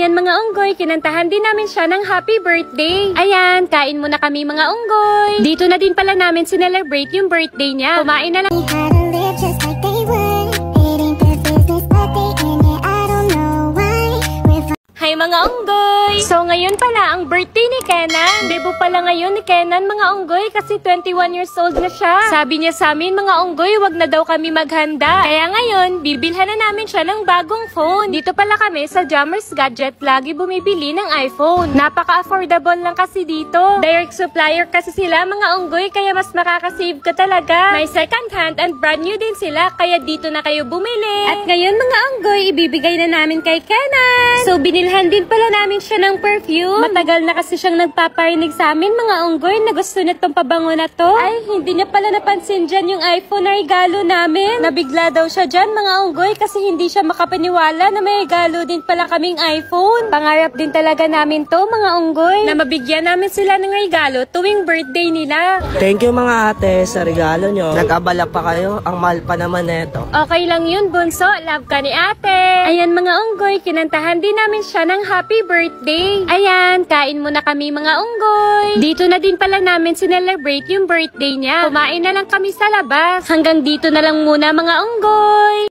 Ayan mga unggoy, kinantahan din namin siya ng happy birthday. Ayan, kain muna kami mga unggoy. Dito na din pala namin sinelebrate yung birthday niya. Kumain na lang. Hi mga unggoy! So ngayon pala ang birthday ni Kenan. Debut pala ngayon ni Kenan mga unggoy kasi 21 years old na siya. Sabi niya sa amin mga unggoy, wag na daw kami maghanda. Kaya ngayon, bibilhan na namin siya ng bagong phone. Dito pala kami sa Jammers Gadget, lagi bumibili ng iPhone. Napaka-affordable lang kasi dito. Direct supplier kasi sila mga unggoy, kaya mas makakasave ka talaga. May second hand and brand new din sila, kaya dito na kayo bumili. At ngayon mga unggoy, ibibigay na namin kay Kenan. So binilhan din pala namin siya ng perfume. Matagal na kasi siyang nagpaparinig sa amin mga unggoy na gusto niya tong pabango na to. Ay, hindi niya pala napansin dyan yung iPhone na regalo namin. Nabigla daw siya dyan mga unggoy kasi hindi siya makapaniwala na may regalo din pala kaming iPhone. Pangarap din talaga namin to mga unggoy na mabigyan namin sila ng regalo tuwing birthday nila. Thank you mga ate sa regalo nyo. Nag-abala pa kayo. Ang mahal pa naman neto. Okay lang yun bunso, love ka ni ate. Ayan mga unggoy, kinantahan din namin siya ng happy birthday. Ayan, kain muna kami mga unggoy. Dito na din pala namin sinelebrate yung birthday niya. Kumain na lang kami sa labas. Hanggang dito na lang muna mga unggoy.